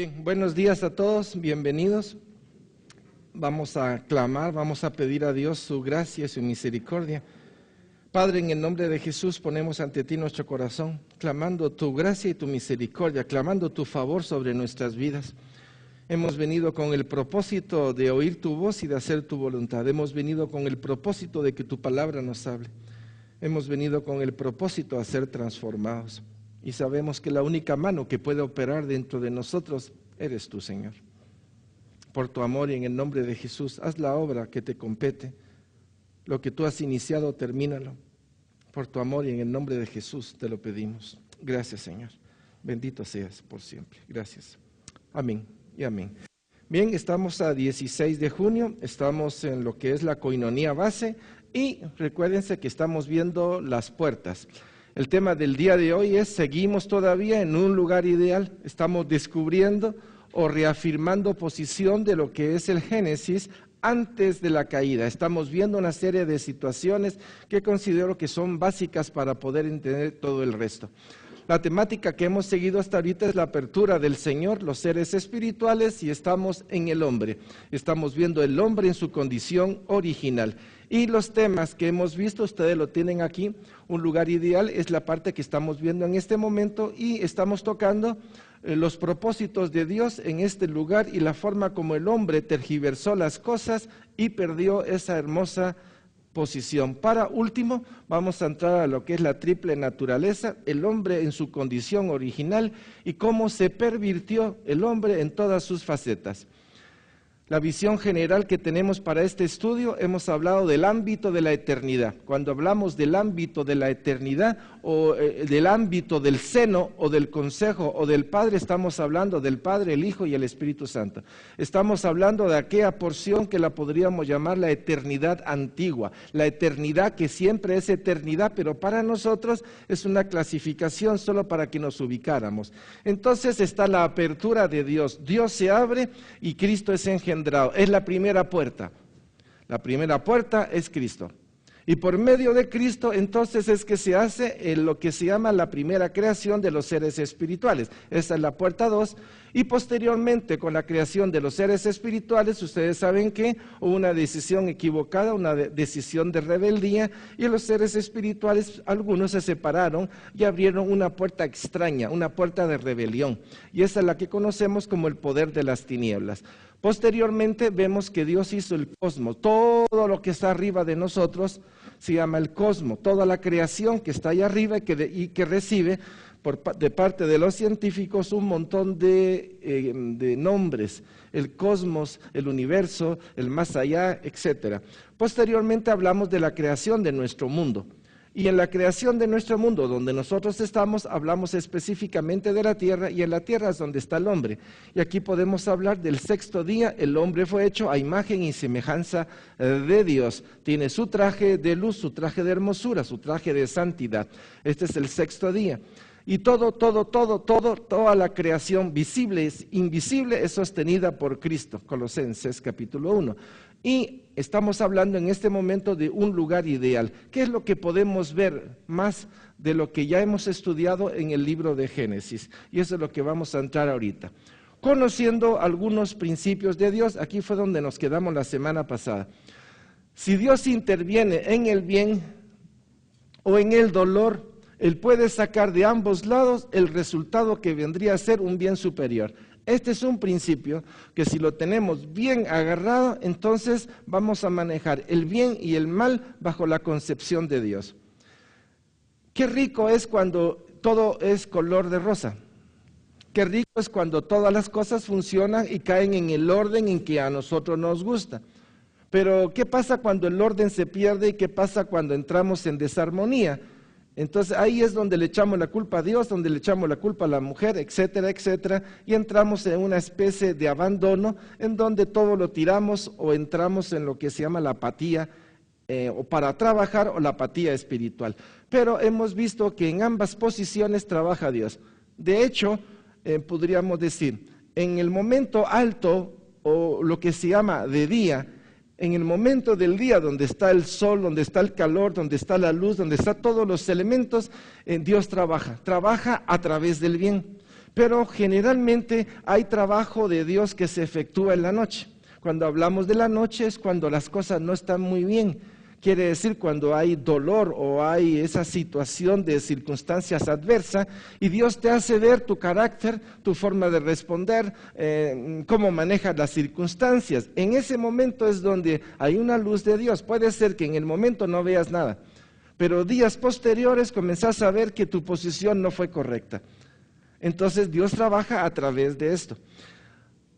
Bien, buenos días a todos, bienvenidos. Vamos a clamar, vamos a pedir a Dios su gracia y su misericordia. Padre, en el nombre de Jesús ponemos ante ti nuestro corazón, clamando tu gracia y tu misericordia, clamando tu favor sobre nuestras vidas. Hemos venido con el propósito de oír tu voz y de hacer tu voluntad. Hemos venido con el propósito de que tu palabra nos hable. Hemos venido con el propósito de ser transformados. Y sabemos que la única mano que puede operar dentro de nosotros eres tú, Señor. Por tu amor y en el nombre de Jesús, haz la obra que te compete. Lo que tú has iniciado, termínalo. Por tu amor y en el nombre de Jesús te lo pedimos. Gracias, Señor. Bendito seas por siempre. Gracias. Amén y amén. Bien, estamos a 16 de junio, estamos en lo que es la coinonía base y recuérdense que estamos viendo las puertas. El tema del día de hoy es, seguimos todavía en un lugar ideal, estamos descubriendo o reafirmando posición de lo que es el Génesis antes de la caída. Estamos viendo una serie de situaciones que considero que son básicas para poder entender todo el resto. La temática que hemos seguido hasta ahorita es la apertura del Señor, los seres espirituales y estamos en el hombre. Estamos viendo el hombre en su condición original. Y los temas que hemos visto, ustedes lo tienen aquí, un lugar ideal es la parte que estamos viendo en este momento y estamos tocando los propósitos de Dios en este lugar y la forma como el hombre tergiversó las cosas y perdió esa hermosa posición. Para último, vamos a entrar a lo que es la triple naturaleza, el hombre en su condición original y cómo se pervirtió el hombre en todas sus facetas. La visión general que tenemos para este estudio, hemos hablado del ámbito de la eternidad. Cuando hablamos del ámbito de la eternidad o del ámbito del seno o del consejo o del Padre, estamos hablando del Padre, el Hijo y el Espíritu Santo. Estamos hablando de aquella porción que la podríamos llamar la eternidad antigua, la eternidad que siempre es eternidad, pero para nosotros es una clasificación solo para que nos ubicáramos. Entonces está la apertura de Dios. Dios se abre y Cristo es engendrado. Es la primera puerta. La primera puerta es Cristo. Y por medio de Cristo, entonces es que se hace lo que se llama la primera creación de los seres espirituales. Esa es la puerta 2. Y posteriormente, con la creación de los seres espirituales, ustedes saben que hubo una decisión equivocada, una decisión de rebeldía, y los seres espirituales, algunos se separaron y abrieron una puerta extraña, una puerta de rebelión. Y esa es la que conocemos como el poder de las tinieblas. Posteriormente vemos que Dios hizo el cosmos, todo lo que está arriba de nosotros se llama el cosmos, toda la creación que está allá arriba y que recibe de parte de los científicos un montón de nombres, el cosmos, el universo, el más allá, etc. Posteriormente hablamos de la creación de nuestro mundo. Y en la creación de nuestro mundo, donde nosotros estamos, hablamos específicamente de la tierra, y en la tierra es donde está el hombre. Y aquí podemos hablar del sexto día, el hombre fue hecho a imagen y semejanza de Dios. Tiene su traje de luz, su traje de hermosura, su traje de santidad. Este es el sexto día. Y toda la creación visible e invisible es sostenida por Cristo, Colosenses capítulo 1. Y estamos hablando en este momento de un lugar ideal. ¿Qué es lo que podemos ver más de lo que ya hemos estudiado en el libro de Génesis? Y eso es lo que vamos a entrar ahorita. Conociendo algunos principios de Dios, aquí fue donde nos quedamos la semana pasada. Si Dios interviene en el bien o en el dolor, Él puede sacar de ambos lados el resultado que vendría a ser un bien superior. Este es un principio que si lo tenemos bien agarrado, entonces vamos a manejar el bien y el mal bajo la concepción de Dios. Qué rico es cuando todo es color de rosa. Qué rico es cuando todas las cosas funcionan y caen en el orden en que a nosotros nos gusta. Pero ¿qué pasa cuando el orden se pierde y qué pasa cuando entramos en desarmonía? Entonces ahí es donde le echamos la culpa a Dios, donde le echamos la culpa a la mujer, etcétera, etcétera, y entramos en una especie de abandono en donde todo lo tiramos o entramos en lo que se llama la apatía o para trabajar o la apatía espiritual. Pero hemos visto que en ambas posiciones trabaja Dios. De hecho, podríamos decir, en el momento alto o lo que se llama de día, en el momento del día donde está el sol, donde está el calor, donde está la luz, donde están todos los elementos, Dios trabaja a través del bien. pero generalmente hay trabajo de Dios que se efectúa en la noche. Cuando hablamos de la noche es cuando las cosas no están muy bien. Quiere decir cuando hay dolor o hay esa situación de circunstancias adversas y Dios te hace ver tu carácter, tu forma de responder, cómo manejas las circunstancias. En ese momento es donde hay una luz de Dios. Puede ser que en el momento no veas nada, pero días posteriores comenzás a ver que tu posición no fue correcta. Entonces Dios trabaja a través de esto.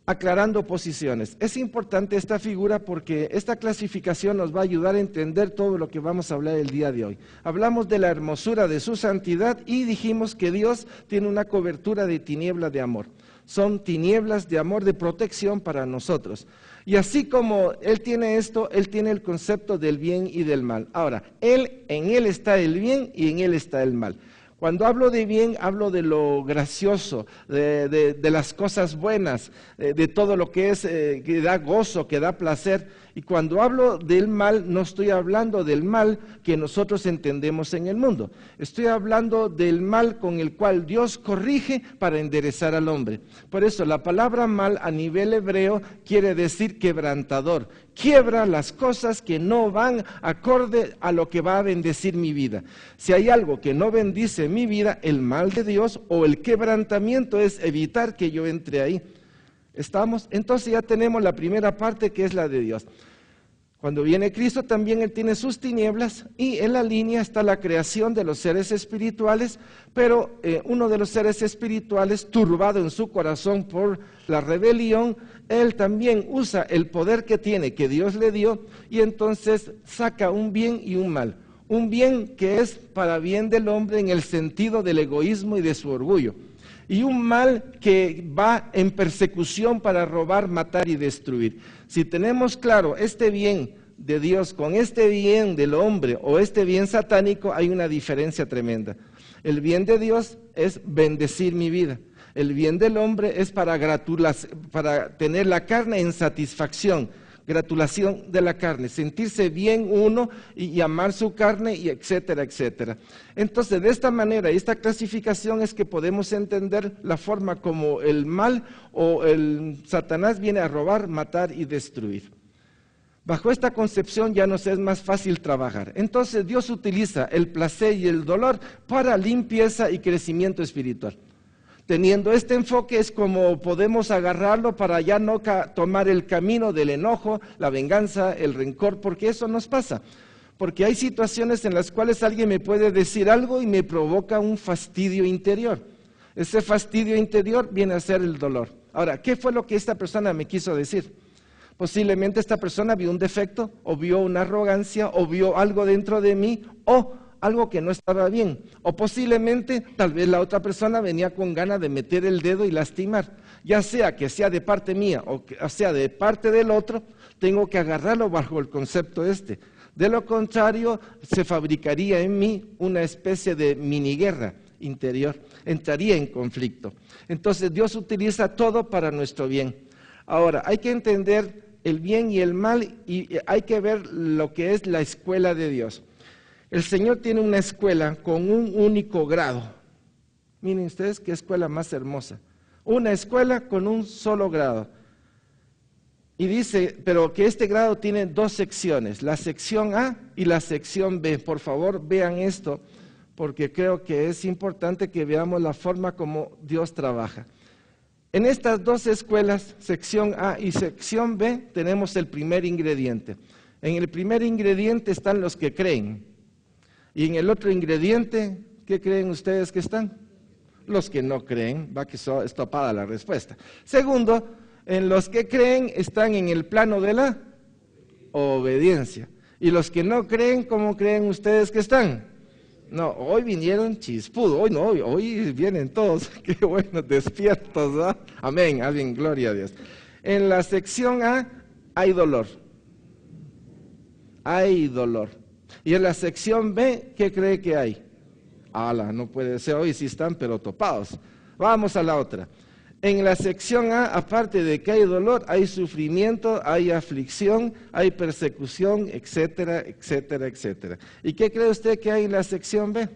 Aclarando posiciones. Es importante esta figura porque esta clasificación nos va a ayudar a entender todo lo que vamos a hablar el día de hoy. Hablamos de la hermosura de su santidad y dijimos que Dios tiene una cobertura de tiniebla de amor. Son tinieblas de amor, de protección para nosotros. Y así como Él tiene esto, Él tiene el concepto del bien y del mal. Ahora, en Él está el bien y en Él está el mal. Cuando hablo de bien, hablo de lo gracioso, de las cosas buenas, de todo lo que es, que da gozo, que da placer. Y cuando hablo del mal, no estoy hablando del mal que nosotros entendemos en el mundo. Estoy hablando del mal con el cual Dios corrige para enderezar al hombre. Por eso la palabra mal a nivel hebreo quiere decir quebrantador. Quiebra las cosas que no van acorde a lo que va a bendecir mi vida. Si hay algo que no bendice mi vida, el mal de Dios o el quebrantamiento es evitar que yo entre ahí. ¿Estamos? Entonces ya tenemos la primera parte que es la de Dios. Cuando viene Cristo también Él tiene sus tinieblas y en la línea está la creación de los seres espirituales, pero uno de los seres espirituales turbado en su corazón por la rebelión, Él también usa el poder que tiene, que Dios le dio, y entonces saca un bien y un mal. Un bien que es para bien del hombre en el sentido del egoísmo y de su orgullo. Y un mal que va en persecución para robar, matar y destruir. Si tenemos claro este bien de Dios con este bien del hombre o este bien satánico, hay una diferencia tremenda. El bien de Dios es bendecir mi vida. El bien del hombre es para tener la carne en satisfacción. Gratulación de la carne, sentirse bien uno y amar su carne, y etcétera, etcétera. Entonces, de esta manera, esta clasificación es que podemos entender la forma como el mal o el Satanás viene a robar, matar y destruir. Bajo esta concepción ya nos es más fácil trabajar. Entonces, Dios utiliza el placer y el dolor para limpieza y crecimiento espiritual. Teniendo este enfoque es como podemos agarrarlo para ya no tomar el camino del enojo, la venganza, el rencor, porque eso nos pasa. Porque hay situaciones en las cuales alguien me puede decir algo y me provoca un fastidio interior. Ese fastidio interior viene a ser el dolor. Ahora, ¿qué fue lo que esta persona me quiso decir? Posiblemente esta persona vio un defecto, o vio una arrogancia, o vio algo dentro de mí, o algo que no estaba bien, o posiblemente tal vez la otra persona venía con ganas de meter el dedo y lastimar, ya sea que sea de parte mía o que sea de parte del otro, tengo que agarrarlo bajo el concepto este. De lo contrario, se fabricaría en mí una especie de miniguerra interior, entraría en conflicto. Entonces Dios utiliza todo para nuestro bien. Ahora, hay que entender el bien y el mal y hay que ver lo que es la escuela de Dios. El Señor tiene una escuela con un único grado. Miren ustedes qué escuela más hermosa. Una escuela con un solo grado. Y dice, pero que este grado tiene dos secciones, la sección A y la sección B. Por favor, vean esto, porque creo que es importante que veamos la forma como Dios trabaja. En estas dos escuelas, sección A y sección B, tenemos el primer ingrediente. En el primer ingrediente están los que creen. Y en el otro ingrediente, ¿qué creen ustedes que están? Los que no creen, va que es topada la respuesta. Segundo, en los que creen están en el plano de la obediencia. Y los que no creen, ¿cómo creen ustedes que están? No, hoy vinieron chispudos, hoy no, hoy vienen todos, qué bueno, despiertos, ¿no? Amén, amén, gloria a Dios. En la sección A hay dolor. Hay dolor. Y en la sección B, ¿qué cree que hay? ala, no puede ser, hoy sí están pero topados. Vamos a la otra. En la sección A, aparte de que hay dolor, hay sufrimiento, hay aflicción, hay persecución, etcétera, etcétera, etcétera. ¿Y qué cree usted que hay en la sección B?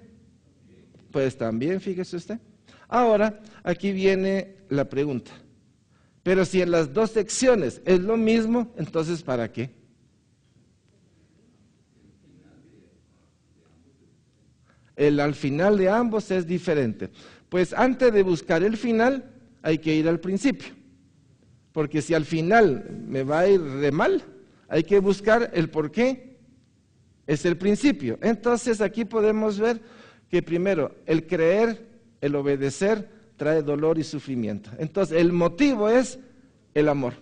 Pues también, fíjese usted, Ahora, aquí viene la pregunta. Pero si en las dos secciones es lo mismo, entonces ¿para qué? Al final de ambos es diferente. Pues antes de buscar el final, hay que ir al principio. Porque si al final me va a ir de mal, hay que buscar el por qué. Es el principio. Entonces aquí podemos ver que primero el creer, el obedecer, trae dolor y sufrimiento. Entonces el motivo es el amor.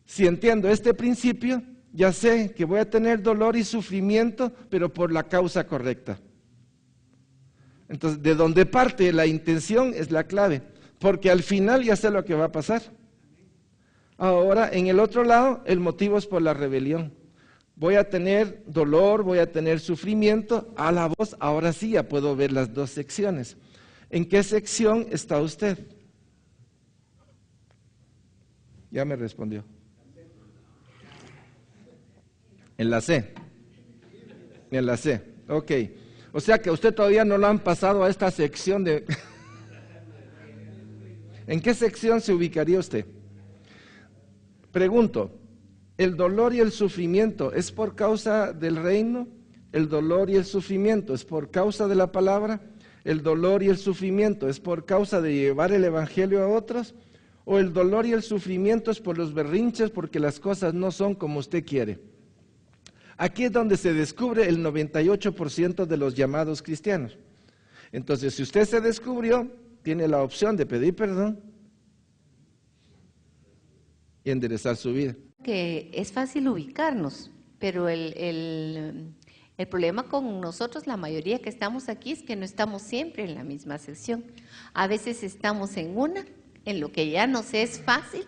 Si entiendo este principio, ya sé que voy a tener dolor y sufrimiento, pero por la causa correcta. Entonces, de donde parte la intención es la clave, porque al final ya sé lo que va a pasar. Ahora, en el otro lado, el motivo es por la rebelión. Voy a tener dolor, voy a tener sufrimiento. A la voz, ahora sí ya puedo ver las dos secciones. ¿En qué sección está usted? Ya me respondió. En la C. En la C, ok. O sea que usted todavía no lo han pasado a esta sección de... ¿En qué sección se ubicaría usted? Pregunto, ¿el dolor y el sufrimiento es por causa del reino? ¿El dolor y el sufrimiento es por causa de la palabra? ¿El dolor y el sufrimiento es por causa de llevar el evangelio a otros? ¿O el dolor y el sufrimiento es por los berrinches porque las cosas no son como usted quiere? Aquí es donde se descubre el 98% de los llamados cristianos. Entonces, si usted se descubrió, tiene la opción de pedir perdón y enderezar su vida. Que es fácil ubicarnos, pero el problema con nosotros, la mayoría que estamos aquí, es que no estamos siempre en la misma sección. A veces estamos en una, en lo que ya nos es fácil,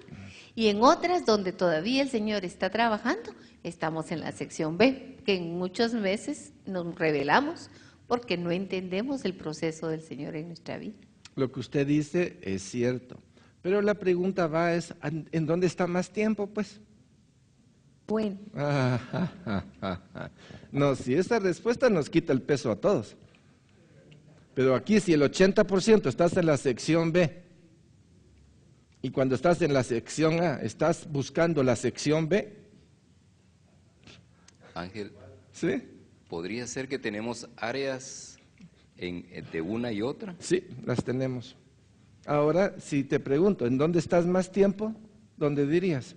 y en otras donde todavía el Señor está trabajando, estamos en la sección B, que en muchos veces nos rebelamos porque no entendemos el proceso del Señor en nuestra vida. Lo que usted dice es cierto, pero la pregunta va es, ¿en dónde está más tiempo, pues? Bueno. No, si esa respuesta nos quita el peso a todos. Pero aquí si el 80% estás en la sección B, y cuando estás en la sección A, estás buscando la sección B. Ángel, ¿Sí? ¿podría ser que tenemos áreas de una y otra? Sí, las tenemos. Ahora, si te pregunto, ¿en dónde estás más tiempo? ¿Dónde dirías?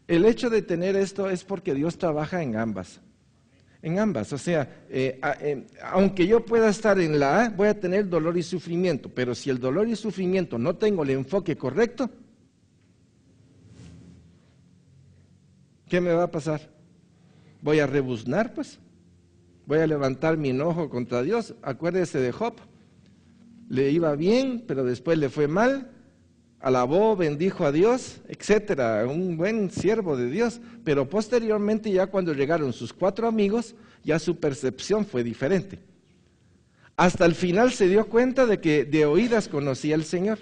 El hecho de tener esto es porque Dios trabaja en ambas. En ambas, o sea, aunque yo pueda estar en la A, voy a tener dolor y sufrimiento, pero si el dolor y sufrimiento no tengo el enfoque correcto, ¿qué me va a pasar? Voy a rebuznar, pues, voy a levantar mi enojo contra Dios. Acuérdese de Job, le iba bien, pero después le fue mal, alabó, bendijo a Dios, etcétera, un buen siervo de Dios, pero posteriormente ya cuando llegaron sus 4 amigos, ya su percepción fue diferente. Hasta el final se dio cuenta de que de oídas conocía al Señor.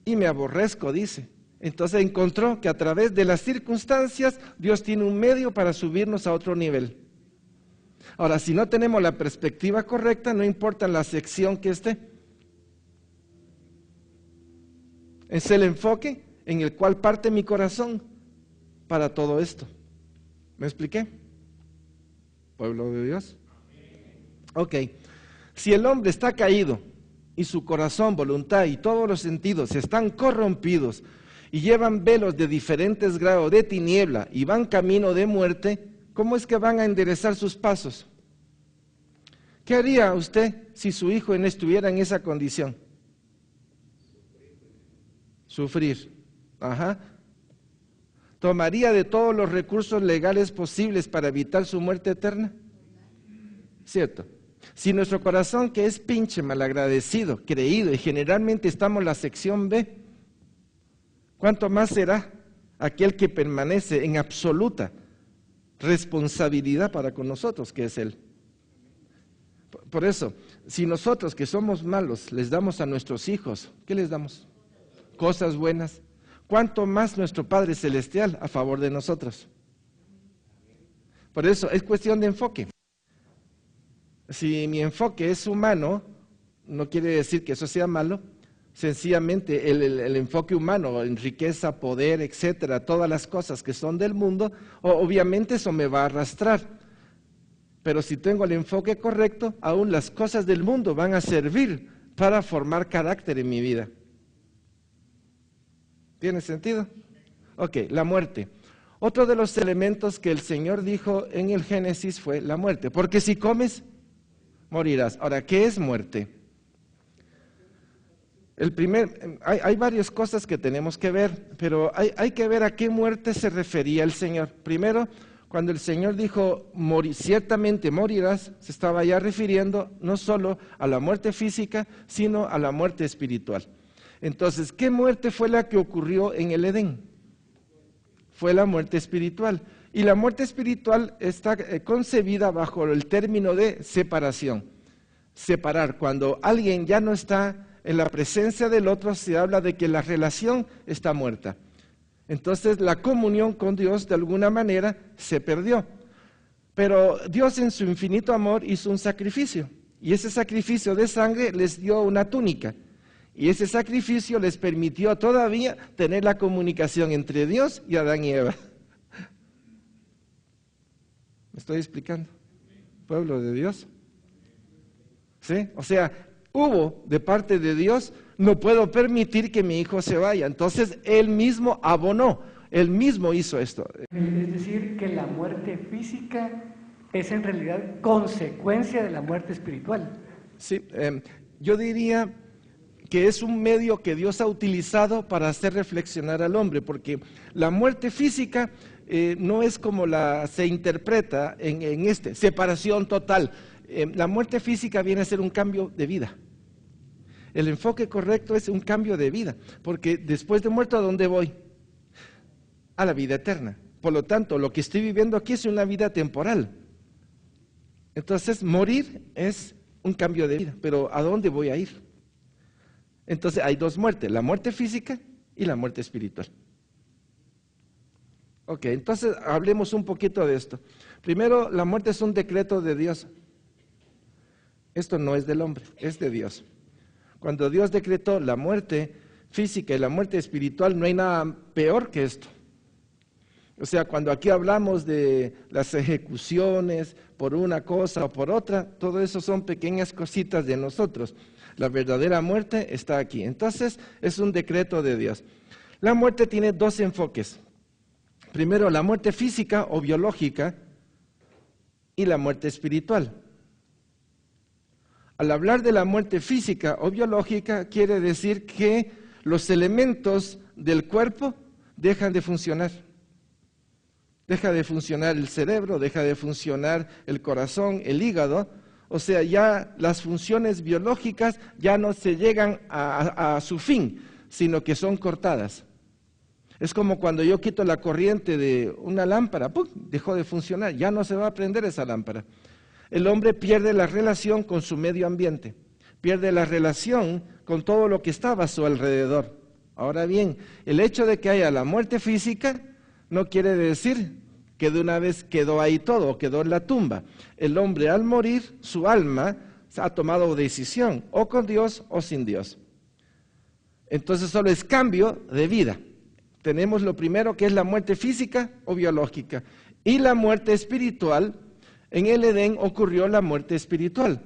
Y me aborrezco, dice. Entonces encontró que a través de las circunstancias, Dios tiene un medio para subirnos a otro nivel. Ahora, si no tenemos la perspectiva correcta, no importa en la sección que esté. Es el enfoque en el cual parte mi corazón para todo esto. ¿Me expliqué? Pueblo de Dios. Ok. Si el hombre está caído y su corazón, voluntad y todos los sentidos están corrompidos y llevan velos de diferentes grados de tiniebla y van camino de muerte, ¿cómo es que van a enderezar sus pasos? ¿Qué haría usted si su hijo estuviera en esa condición? Sufrir. Ajá. ¿Tomaría de todos los recursos legales posibles para evitar su muerte eterna? ¿Cierto? Si nuestro corazón, que es pinche, malagradecido, creído, y generalmente estamos en la sección B, ¿cuánto más será aquel que permanece en absoluta responsabilidad para con nosotros, que es Él? Por eso, si nosotros que somos malos les damos a nuestros hijos, ¿qué les damos? Cosas buenas. ¿Cuánto más nuestro Padre Celestial a favor de nosotros? Por eso es cuestión de enfoque. Si mi enfoque es humano, no quiere decir que eso sea malo, sencillamente el enfoque humano en riqueza, poder, etcétera, todas las cosas que son del mundo, obviamente eso me va a arrastrar. Pero si tengo el enfoque correcto, aún las cosas del mundo van a servir para formar carácter en mi vida. ¿Tiene sentido? Ok, la muerte. Otro de los elementos que el Señor dijo en el Génesis fue la muerte, porque si comes, morirás. Ahora, ¿qué es muerte? Hay varias cosas que tenemos que ver, pero hay que ver a qué muerte se refería el Señor. Primero, cuando el Señor dijo, ciertamente morirás, se estaba ya refiriendo no solo a la muerte física, sino a la muerte espiritual. Entonces, ¿qué muerte fue la que ocurrió en el Edén? Fue la muerte espiritual. Y la muerte espiritual está concebida bajo el término de separación. Separar, cuando alguien ya no está en la presencia del otro, se habla de que la relación está muerta. Entonces la comunión con Dios de alguna manera se perdió. Pero Dios en su infinito amor hizo un sacrificio. Y ese sacrificio de sangre les dio una túnica. Y ese sacrificio les permitió todavía tener la comunicación entre Dios y Adán y Eva. ¿Me estoy explicando? Pueblo de Dios. ¿Sí? O sea, hubo de parte de Dios, no puedo permitir que mi hijo se vaya. Entonces, Él mismo abonó, Él mismo hizo esto. Es decir, que la muerte física es en realidad consecuencia de la muerte espiritual. Sí, yo diría que es un medio que Dios ha utilizado para hacer reflexionar al hombre, porque la muerte física no es como se interpreta en separación total. La muerte física viene a ser un cambio de vida. El enfoque correcto es un cambio de vida, porque después de muerto, ¿a dónde voy? A la vida eterna. Por lo tanto, lo que estoy viviendo aquí es una vida temporal. Entonces, morir es un cambio de vida, pero ¿a dónde voy a ir? Entonces, hay dos muertes, la muerte física y la muerte espiritual. Ok, entonces hablemos un poquito de esto. Primero, la muerte es un decreto de Dios. Esto no es del hombre, es de Dios. Cuando Dios decretó la muerte física y la muerte espiritual, no hay nada peor que esto. O sea, cuando aquí hablamos de las ejecuciones por una cosa o por otra, todo eso son pequeñas cositas de nosotros. La verdadera muerte está aquí. Entonces, es un decreto de Dios. La muerte tiene dos enfoques. Primero, la muerte física o biológica y la muerte espiritual. Al hablar de la muerte física o biológica, quiere decir que los elementos del cuerpo dejan de funcionar. Deja de funcionar el cerebro, deja de funcionar el corazón, el hígado. O sea, ya las funciones biológicas ya no se llegan a su fin, sino que son cortadas. Es como cuando yo quito la corriente de una lámpara, ¡pum!, dejó de funcionar, ya no se va a prender esa lámpara. El hombre pierde la relación con su medio ambiente, pierde la relación con todo lo que estaba a su alrededor. Ahora bien, el hecho de que haya la muerte física no quiere decir que de una vez quedó ahí todo, quedó en la tumba. El hombre al morir, su alma ha tomado decisión, o con Dios o sin Dios. Entonces solo es cambio de vida. Tenemos lo primero que es la muerte física o biológica. Y la muerte espiritual, en el Edén ocurrió la muerte espiritual.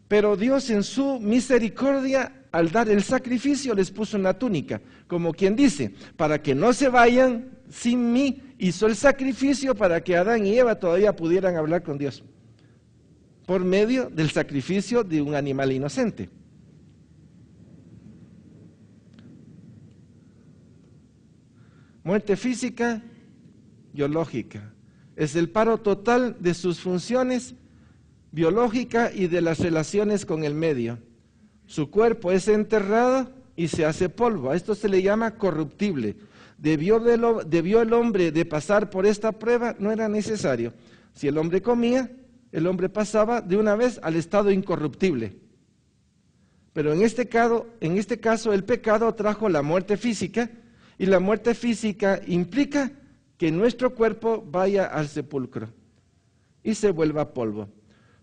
Pero Dios en su misericordia, al dar el sacrificio, les puso una túnica. Como quien dice, para que no se vayan sin mí, hizo el sacrificio para que Adán y Eva todavía pudieran hablar con Dios. Por medio del sacrificio de un animal inocente. Muerte física, biológica. Es el paro total de sus funciones biológicas y de las relaciones con el medio. Su cuerpo es enterrado y se hace polvo. A esto se le llama corruptible. ¿Debió el hombre de pasar por esta prueba? No era necesario. Si el hombre comía, el hombre pasaba de una vez al estado incorruptible. Pero en este caso el pecado trajo la muerte física, y la muerte física implica que nuestro cuerpo vaya al sepulcro y se vuelva polvo.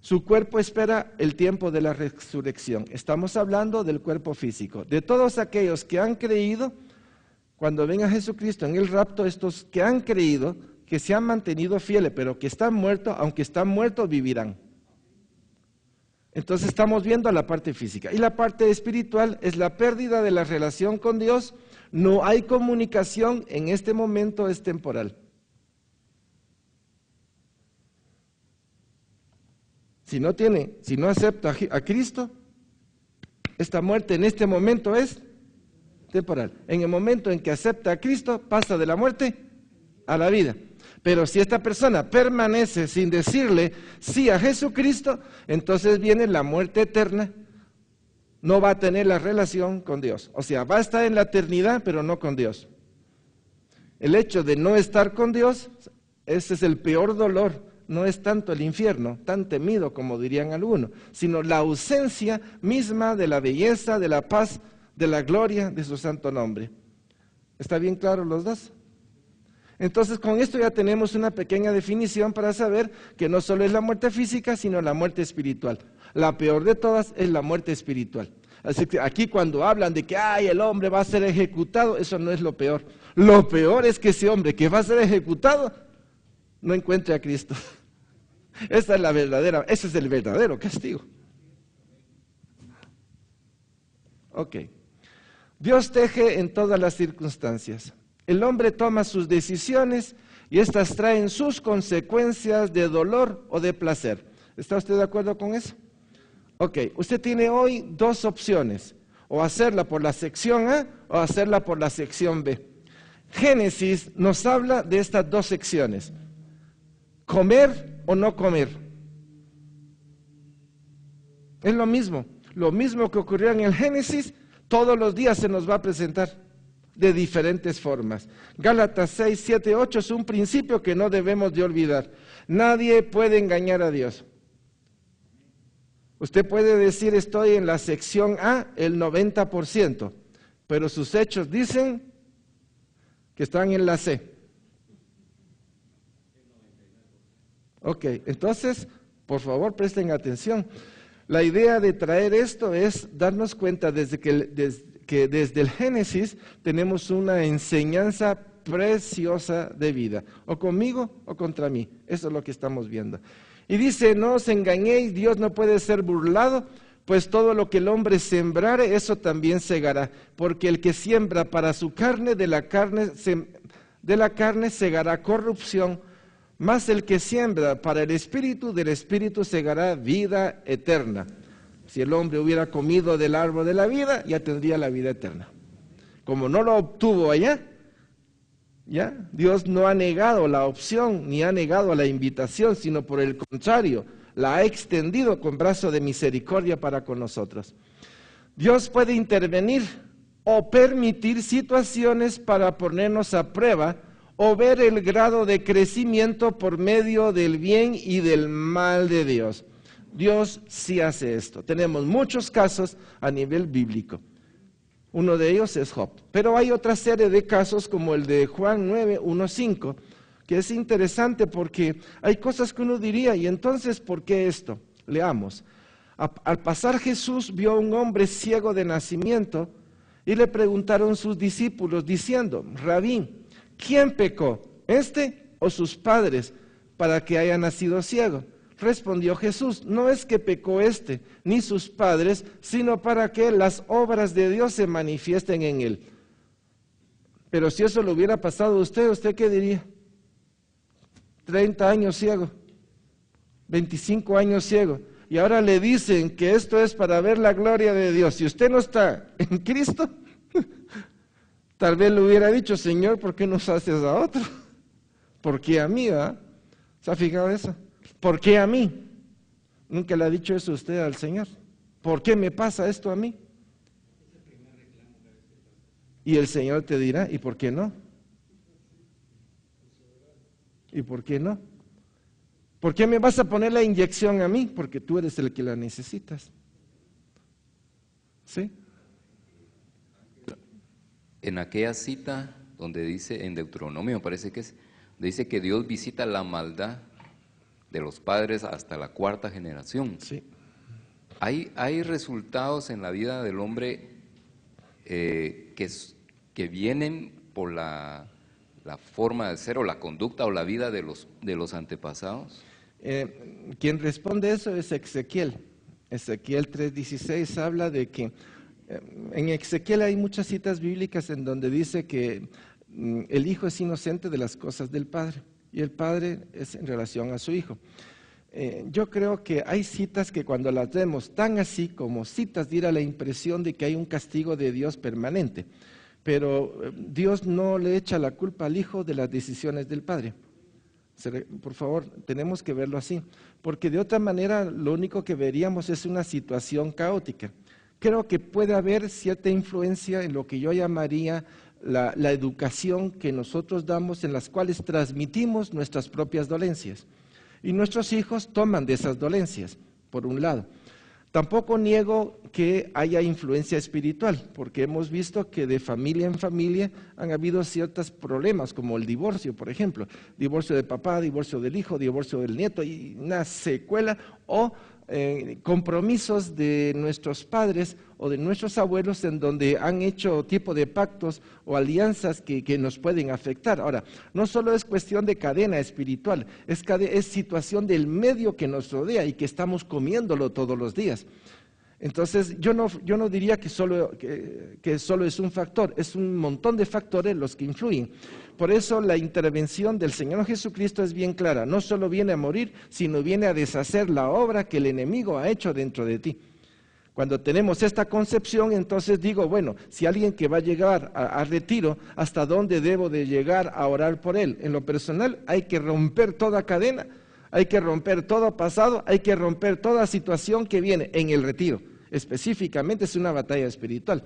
Su cuerpo espera el tiempo de la resurrección. Estamos hablando del cuerpo físico. De todos aquellos que han creído, cuando venga Jesucristo en el rapto, estos que han creído, que se han mantenido fieles, pero que están muertos, aunque están muertos, vivirán. Entonces estamos viendo la parte física. Y la parte espiritual es la pérdida de la relación con Dios. No hay comunicación en este momento, es temporal. Si no acepta a Cristo, esta muerte en este momento es temporal. En el momento en que acepta a Cristo, pasa de la muerte a la vida. Pero si esta persona permanece sin decirle sí a Jesucristo, entonces viene la muerte eterna. No va a tener la relación con Dios. O sea, va a estar en la eternidad, pero no con Dios. El hecho de no estar con Dios, ese es el peor dolor. No es tanto el infierno, tan temido como dirían algunos, sino la ausencia misma de la belleza, de la paz, de la gloria de su santo nombre. ¿Está bien claro los dos? Entonces con esto ya tenemos una pequeña definición para saber que no solo es la muerte física, sino la muerte espiritual. La peor de todas es la muerte espiritual. Así que aquí cuando hablan de que el hombre va a ser ejecutado, eso no es lo peor. Lo peor es que ese hombre que va a ser ejecutado no encuentre a Cristo. Ese es el verdadero castigo. Ok. Dios teje en todas las circunstancias. El hombre toma sus decisiones y estas traen sus consecuencias de dolor o de placer. ¿Está usted de acuerdo con eso? Ok, usted tiene hoy dos opciones, o hacerla por la sección A o hacerla por la sección B. Génesis nos habla de estas dos secciones, comer o no comer. Es lo mismo que ocurrió en el Génesis, todos los días se nos va a presentar de diferentes formas. Gálatas 6, 7, 8 es un principio que no debemos de olvidar. Nadie puede engañar a Dios. Usted puede decir estoy en la sección A el 90%, pero sus hechos dicen que están en la C. Ok, entonces, por favor, presten atención. La idea de traer esto es darnos cuenta que desde el Génesis tenemos una enseñanza preciosa de vida, o conmigo o contra mí. Eso es lo que estamos viendo. Y dice, no os engañéis, Dios no puede ser burlado, pues todo lo que el hombre sembrare, eso también segará. Porque el que siembra para su carne, de la carne segará corrupción, mas el que siembra para el Espíritu, del Espíritu segará vida eterna. Si el hombre hubiera comido del árbol de la vida, ya tendría la vida eterna. Como no lo obtuvo allá, ¿ya? Dios no ha negado la opción, ni ha negado la invitación, sino por el contrario, la ha extendido con brazo de misericordia para con nosotros. Dios puede intervenir o permitir situaciones para ponernos a prueba o ver el grado de crecimiento por medio del bien y del mal de Dios. Dios sí hace esto. Tenemos muchos casos a nivel bíblico. Uno de ellos es Job. Pero hay otra serie de casos como el de Juan 9, 1, 5, que es interesante porque hay cosas que uno diría, ¿y entonces por qué esto? Leamos. Al pasar Jesús vio a un hombre ciego de nacimiento y le preguntaron sus discípulos diciendo, Rabí, ¿quién pecó, este o sus padres, para que haya nacido ciego? Respondió Jesús, no es que pecó este, ni sus padres, sino para que las obras de Dios se manifiesten en él. Pero si eso le hubiera pasado a usted, ¿usted qué diría? 30 años ciego, 25 años ciego, y ahora le dicen que esto es para ver la gloria de Dios. Si usted no está en Cristo, tal vez le hubiera dicho, Señor, ¿por qué nos haces a otro? ¿Por qué a mí? ¿Se ha fijado eso? ¿Por qué a mí? Nunca le ha dicho eso usted al Señor. ¿Por qué me pasa esto a mí? Y el Señor te dirá, ¿y por qué no? ¿Y por qué no? ¿Por qué me vas a poner la inyección a mí? Porque tú eres el que la necesitas. ¿Sí? En aquella cita donde dice, en Deuteronomio me parece que es, dice que Dios visita la maldad de los padres hasta la cuarta generación. Sí. Hay resultados en la vida del hombre que vienen por la forma de ser o la conducta o la vida de los antepasados. Quien responde eso es Ezequiel. Ezequiel 3:16 habla de que en Ezequiel hay muchas citas bíblicas en donde dice que el hijo es inocente de las cosas del padre y el padre es en relación a su hijo. Yo creo que hay citas que cuando las vemos tan así como citas diera la impresión de que hay un castigo de Dios permanente, pero Dios no le echa la culpa al hijo de las decisiones del padre. Por favor, tenemos que verlo así, porque de otra manera lo único que veríamos es una situación caótica. Creo que puede haber cierta influencia en lo que yo llamaría la educación que nosotros damos, en las cuales transmitimos nuestras propias dolencias. Y nuestros hijos toman de esas dolencias, por un lado. Tampoco niego que haya influencia espiritual, porque hemos visto que de familia en familia han habido ciertos problemas, como el divorcio, por ejemplo. Divorcio de papá, divorcio del hijo, divorcio del nieto, y una secuela o compromisos de nuestros padres o de nuestros abuelos en donde han hecho tipo de pactos o alianzas que nos pueden afectar. Ahora, no solo es cuestión de cadena espiritual, es situación del medio que nos rodea y que estamos comiéndolo todos los días. Entonces, yo no diría que solo es un factor, es un montón de factores los que influyen. Por eso la intervención del Señor Jesucristo es bien clara, no solo viene a morir, sino viene a deshacer la obra que el enemigo ha hecho dentro de ti. Cuando tenemos esta concepción, entonces digo, bueno, si alguien que va a llegar a retiro, ¿hasta dónde debo de llegar a orar por él? En lo personal, hay que romper toda cadena, hay que romper todo pasado, hay que romper toda situación que viene en el retiro. Específicamente es una batalla espiritual.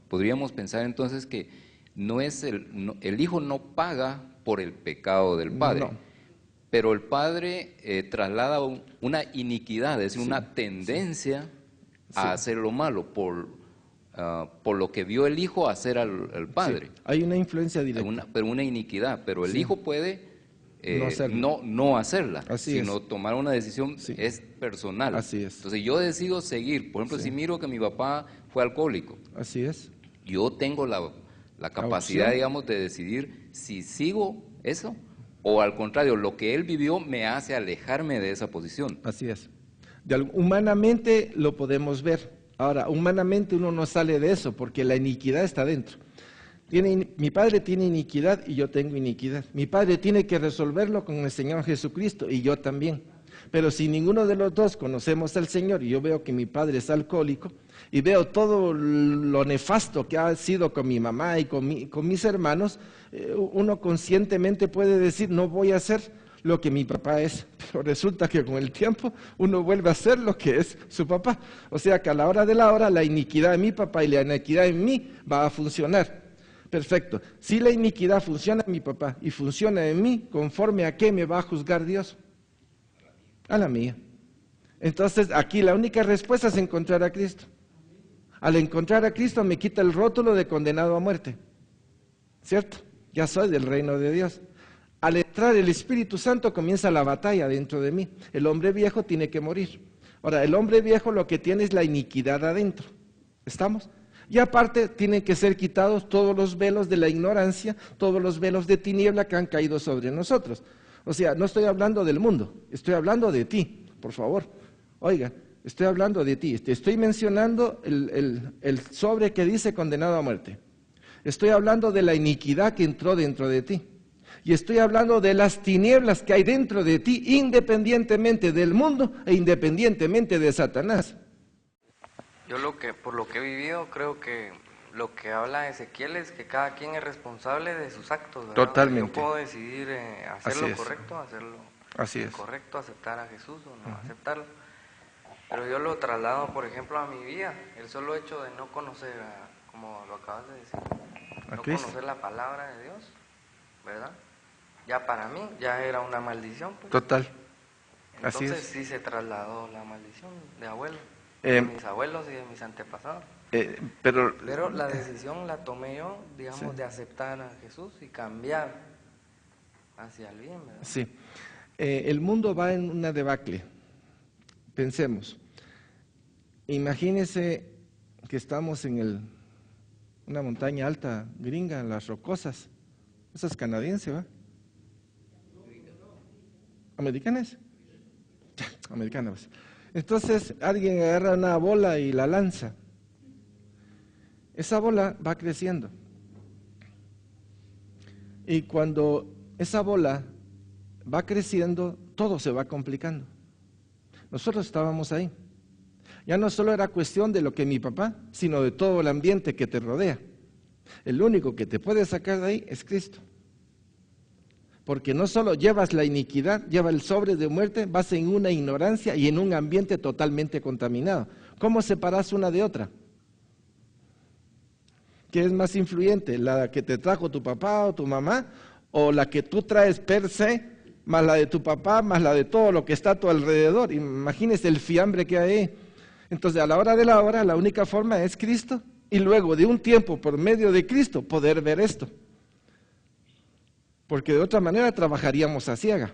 Podríamos pensar entonces que el hijo no paga por el pecado del padre, No. pero el padre traslada una iniquidad, es decir, una tendencia a hacer lo malo por lo que vio el hijo hacer al padre. Sí, hay una influencia directa. Pero una iniquidad, pero el hijo puede no hacerla. no hacerla, Así sino es. tomar una decisión Sí. es personal. Así es. Entonces yo decido seguir, por ejemplo, Sí. si miro que mi papá fue alcohólico, Así es. yo tengo la capacidad, opción. digamos, de decidir si sigo eso o al contrario, lo que él vivió me hace alejarme de esa posición. Así es. Humanamente lo podemos ver. Ahora, humanamente uno no sale de eso porque la iniquidad está dentro. Mi padre tiene iniquidad y yo tengo iniquidad. Mi padre tiene que resolverlo con el Señor Jesucristo y yo también. Pero si ninguno de los dos conocemos al Señor y yo veo que mi padre es alcohólico y veo todo lo nefasto que ha sido con mi mamá y con mis hermanos, uno conscientemente puede decir, no voy a hacer lo que mi papá es, pero resulta que con el tiempo uno vuelve a ser lo que es su papá. O sea que a la hora de la hora la iniquidad de mi papá y la iniquidad en mí va a funcionar. Perfecto. Si la iniquidad funciona en mi papá y funciona en mí, ¿conforme a qué me va a juzgar Dios? A la mía. Entonces, aquí la única respuesta es encontrar a Cristo. Al encontrar a Cristo me quita el rótulo de condenado a muerte. ¿Cierto? Ya soy del reino de Dios. Al entrar el Espíritu Santo comienza la batalla dentro de mí. El hombre viejo tiene que morir. Ahora, el hombre viejo lo que tiene es la iniquidad adentro. ¿Estamos? Y aparte tienen que ser quitados todos los velos de la ignorancia, todos los velos de tiniebla que han caído sobre nosotros. O sea, no estoy hablando del mundo, estoy hablando de ti, por favor. Oiga, estoy hablando de ti, te estoy mencionando el sobre que dice condenado a muerte. Estoy hablando de la iniquidad que entró dentro de ti. Y estoy hablando de las tinieblas que hay dentro de ti, independientemente del mundo e independientemente de Satanás. Yo por lo que he vivido, creo que lo que habla Ezequiel es que cada quien es responsable de sus actos, ¿verdad? Totalmente. Yo puedo decidir hacer Así lo es. correcto, hacerlo Así es. incorrecto, aceptar a Jesús o no aceptarlo. Pero yo lo traslado, por ejemplo, a mi vida. El solo hecho de no conocer, como lo acabas de decir, no Cristo. conocer la palabra de Dios, ¿verdad? Ya para mí, ya era una maldición. Pues. Total. Así Entonces es. sí se trasladó la maldición de abuelo, de mis abuelos y de mis antepasados. Pero la decisión la tomé yo, digamos, Sí. de aceptar a Jesús y cambiar hacia el bien, ¿verdad? Sí. El mundo va en una debacle. Pensemos. Imagínense que estamos en una montaña alta gringa, las Rocosas. Esa es canadiense, ¿va? ¿Americanas? Americanas. Entonces alguien agarra una bola y la lanza. Esa bola va creciendo. Y cuando esa bola va creciendo, todo se va complicando. Nosotros estábamos ahí. Ya no solo era cuestión de lo que mi papá, sino de todo el ambiente que te rodea. El único que te puede sacar de ahí es Cristo. Porque no solo llevas la iniquidad, lleva el sobre de muerte, vas en una ignorancia y en un ambiente totalmente contaminado. ¿Cómo separas una de otra? ¿Qué es más influyente? ¿La que te trajo tu papá o tu mamá? ¿O la que tú traes per se, más la de tu papá, más la de todo lo que está a tu alrededor? Imagínese el fiambre que hay ahí. Entonces, a la hora de la hora, la única forma es Cristo. Y luego, de un tiempo, por medio de Cristo, poder ver esto. Porque de otra manera trabajaríamos a ciega.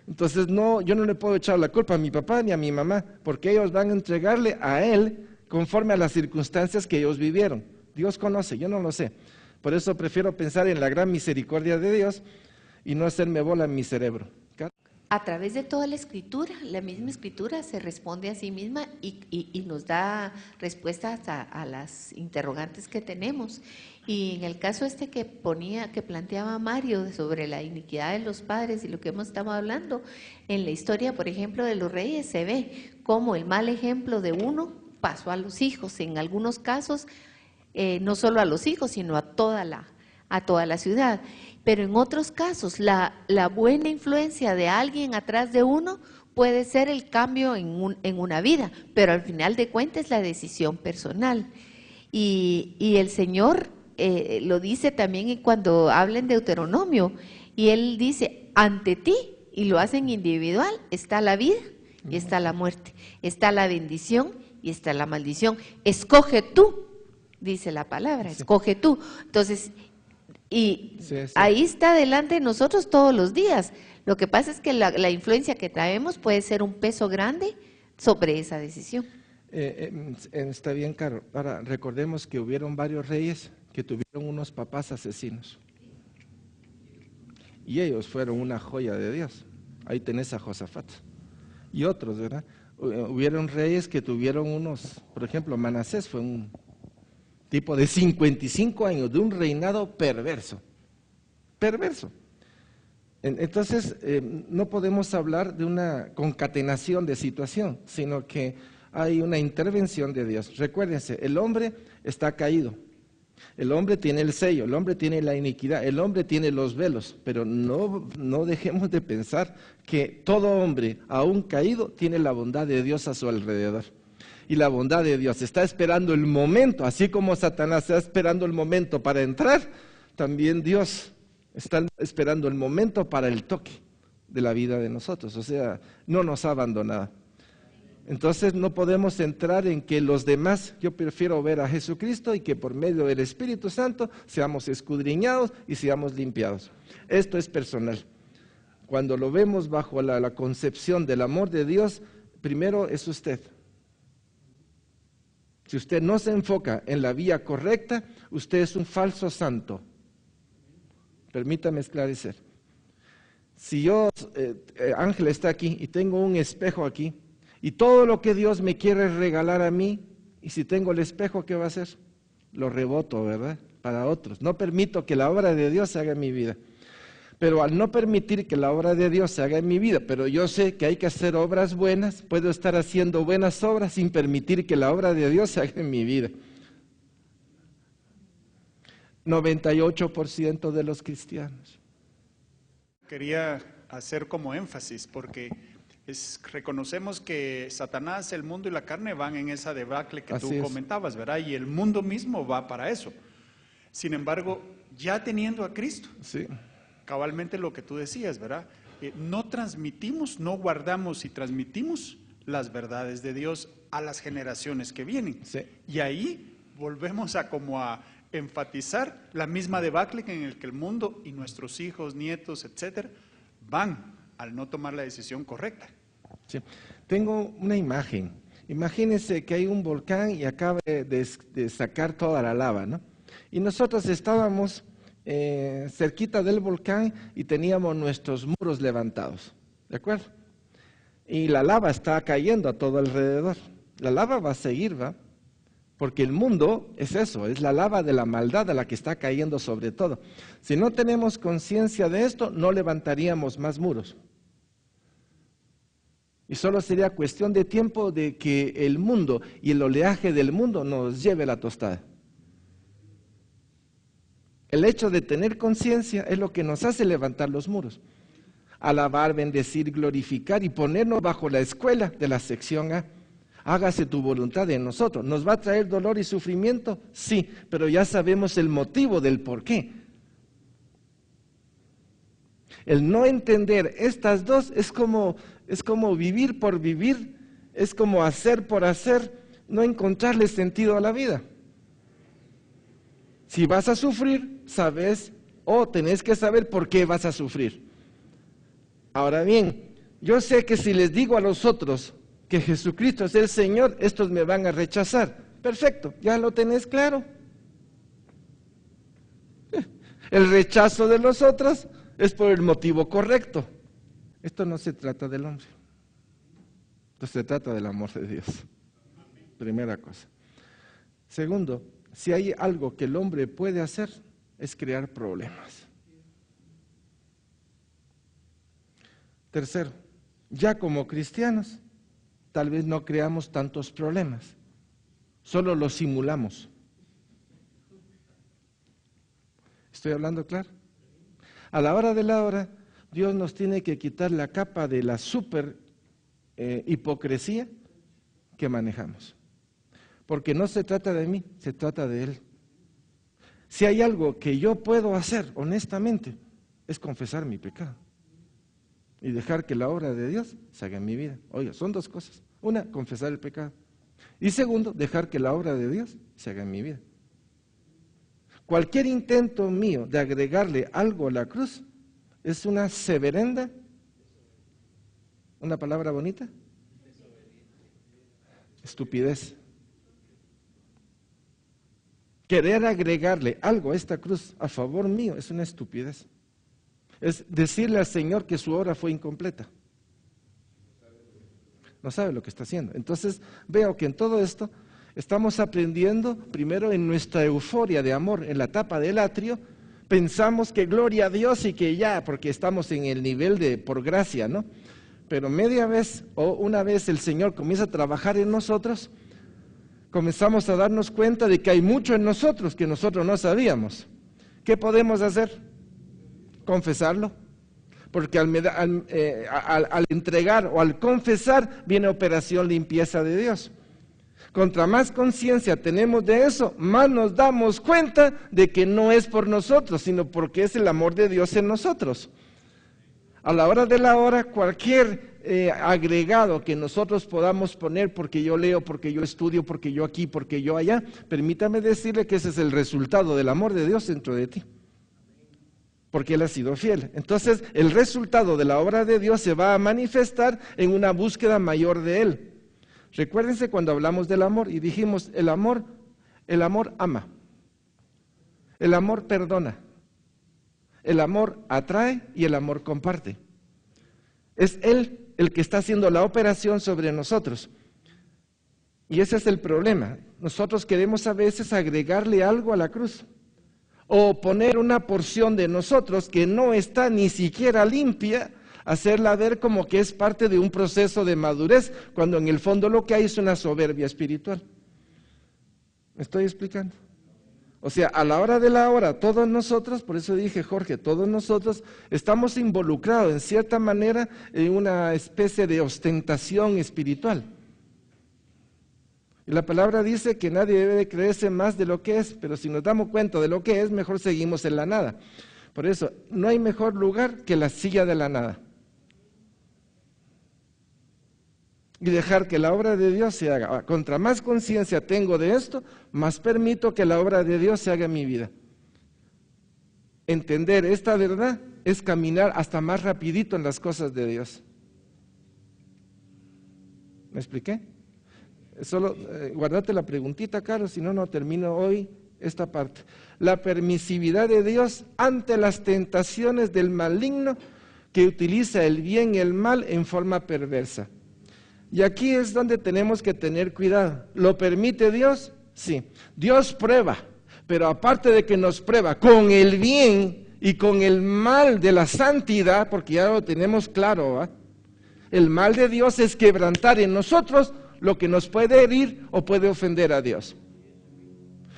Entonces, yo no le puedo echar la culpa a mi papá ni a mi mamá, porque ellos van a entregarle a él conforme a las circunstancias que ellos vivieron. Dios conoce, yo no lo sé. Por eso prefiero pensar en la gran misericordia de Dios y no hacerme bola en mi cerebro. A través de toda la Escritura, la misma Escritura se responde a sí misma y nos da respuestas a las interrogantes que tenemos. Y en el caso que planteaba Mario sobre la iniquidad de los padres y lo que hemos estado hablando, en la historia, por ejemplo, de los reyes se ve cómo el mal ejemplo de uno pasó a los hijos, en algunos casos no solo a los hijos, sino a toda la ciudad. Pero en otros casos, la buena influencia de alguien atrás de uno puede ser el cambio en una vida, pero al final de cuentas es la decisión personal. Y el Señor lo dice también cuando habla en Deuteronomio, y Él dice, ante ti, y lo hacen individual, está la vida y está la muerte, está la bendición y está la maldición. Escoge tú, dice la palabra, escoge tú. Entonces, ahí está delante de nosotros todos los días. Lo que pasa es que la influencia que traemos puede ser un peso grande sobre esa decisión. Está bien, Caro. Ahora, recordemos que hubieron varios reyes que tuvieron unos papás asesinos. Y ellos fueron una joya de Dios. Ahí tenés a Josafat. Y otros, ¿verdad? Hubieron reyes que tuvieron por ejemplo, Manasés fue un tipo de 55 años de un reinado perverso. Perverso. Entonces, no podemos hablar de una concatenación de situación, sino que hay una intervención de Dios. Recuérdense, el hombre está caído. El hombre tiene el sello, el hombre tiene la iniquidad, el hombre tiene los velos, pero no dejemos de pensar que todo hombre, aún caído, tiene la bondad de Dios a su alrededor. Y la bondad de Dios está esperando el momento, así como Satanás está esperando el momento para entrar, también Dios está esperando el momento para el toque de la vida de nosotros, o sea, no nos ha abandonado. Entonces no podemos entrar en que los demás, yo prefiero ver a Jesucristo y que por medio del Espíritu Santo seamos escudriñados y seamos limpiados. Esto es personal. Cuando lo vemos bajo la concepción del amor de Dios, primero es usted. Si usted no se enfoca en la vía correcta, usted es un falso santo. Permítame esclarecer. Si yo, Ángel está aquí y tengo un espejo aquí, y todo lo que Dios me quiere regalar a mí, y si tengo el espejo, ¿qué va a hacer? Lo reboto, ¿verdad? Para otros. No permito que la obra de Dios se haga en mi vida. Pero al no permitir que la obra de Dios se haga en mi vida, pero yo sé que hay que hacer obras buenas, puedo estar haciendo buenas obras sin permitir que la obra de Dios se haga en mi vida. 98% de los cristianos. Quería hacer como énfasis porque reconocemos que Satanás, el mundo y la carne van en esa debacle que tú comentabas, ¿verdad? Y el mundo mismo va para eso. Sin embargo, ya teniendo a Cristo, cabalmente lo que tú decías, ¿verdad? No transmitimos, no guardamos y transmitimos las verdades de Dios a las generaciones que vienen. Y ahí volvemos a enfatizar la misma debacle en el que el mundo y nuestros hijos, nietos, etcétera, van al no tomar la decisión correcta. Sí. Tengo una imagen. Imagínense que hay un volcán y acaba de sacar toda la lava, ¿no? Y nosotros estábamos cerquita del volcán y teníamos nuestros muros levantados, ¿de acuerdo? Y la lava está cayendo a todo alrededor. La lava va a seguir, ¿va? Porque el mundo es eso, es la lava de la maldad a la que está cayendo sobre todo. Si no tenemos conciencia de esto, no levantaríamos más muros. Y solo sería cuestión de tiempo de que el mundo y el oleaje del mundo nos lleve la tostada. El hecho de tener conciencia es lo que nos hace levantar los muros. Alabar, bendecir, glorificar y ponernos bajo la escuela de la sección A. Hágase tu voluntad en nosotros. ¿Nos va a traer dolor y sufrimiento? Sí, pero ya sabemos el motivo del por qué. El no entender estas dos es como vivir por vivir, es como hacer por hacer, no encontrarle sentido a la vida. Si vas a sufrir, sabes o tenés que saber por qué vas a sufrir. Ahora bien, yo sé que si les digo a los otros que Jesucristo es el Señor, estos me van a rechazar. Perfecto, ya lo tenés claro. El rechazo de los otros es por el motivo correcto. Esto no se trata del hombre. Esto se trata del amor de Dios. Primera cosa. Segundo, si hay algo que el hombre puede hacer, es crear problemas. Tercero, ya como cristianos, tal vez no creamos tantos problemas, solo los simulamos. ¿Estoy hablando claro? A la hora de la hora, Dios nos tiene que quitar la capa de la super hipocresía que manejamos. Porque no se trata de mí, se trata de Él. Si hay algo que yo puedo hacer honestamente, es confesar mi pecado. Y dejar que la obra de Dios se haga en mi vida. Oiga, son dos cosas. Una, confesar el pecado. Y segundo, dejar que la obra de Dios se haga en mi vida. Cualquier intento mío de agregarle algo a la cruz es una severenda, una palabra bonita, estupidez. Querer agregarle algo a esta cruz a favor mío es una estupidez. Es decirle al Señor que su obra fue incompleta. No sabe lo que está haciendo. Entonces veo que en todo esto estamos aprendiendo, primero en nuestra euforia de amor, en la etapa del atrio, pensamos que gloria a Dios y que ya, porque estamos en el nivel de por gracia, ¿no? Pero media vez o una vez el Señor comienza a trabajar en nosotros, comenzamos a darnos cuenta de que hay mucho en nosotros que nosotros no sabíamos. ¿Qué podemos hacer? Confesarlo, porque al entregar o al confesar viene operación limpieza de Dios. Contra más conciencia tenemos de eso, más nos damos cuenta de que no es por nosotros, sino porque es el amor de Dios en nosotros. A la hora de la hora, cualquier agregado que nosotros podamos poner, porque yo leo, porque yo estudio, porque yo aquí, porque yo allá, permítame decirle que ese es el resultado del amor de Dios dentro de ti. Porque Él ha sido fiel. Entonces, el resultado de la obra de Dios se va a manifestar en una búsqueda mayor de Él. Recuérdense cuando hablamos del amor y dijimos, el amor ama, el amor perdona, el amor atrae y el amor comparte. Es Él el que está haciendo la operación sobre nosotros. Y ese es el problema. Nosotros queremos a veces agregarle algo a la cruz. O poner una porción de nosotros que no está ni siquiera limpia, hacerla ver como que es parte de un proceso de madurez, cuando en el fondo lo que hay es una soberbia espiritual. ¿Me estoy explicando? O sea, a la hora de la hora, todos nosotros, por eso dije Jorge, todos nosotros estamos involucrados en cierta manera en una especie de ostentación espiritual. Y la palabra dice que nadie debe de creerse más de lo que es, pero si nos damos cuenta de lo que es, mejor seguimos en la nada. Por eso, no hay mejor lugar que la silla de la nada. y dejar que la obra de Dios se haga. Contra más conciencia tengo de esto, más permito que la obra de Dios se haga en mi vida. Entender esta verdad es caminar hasta más rapidito en las cosas de Dios. ¿Me expliqué? Solo guardate la preguntita, Carlos, si no, no termino hoy esta parte. La permisividad de Dios ante las tentaciones del maligno que utiliza el bien y el mal en forma perversa. Y aquí es donde tenemos que tener cuidado. ¿Lo permite Dios? Sí. Dios prueba, pero aparte de que nos prueba con el bien y con el mal de la santidad, porque ya lo tenemos claro, ¿va? El mal de Dios es quebrantar en nosotros lo que nos puede herir o puede ofender a Dios.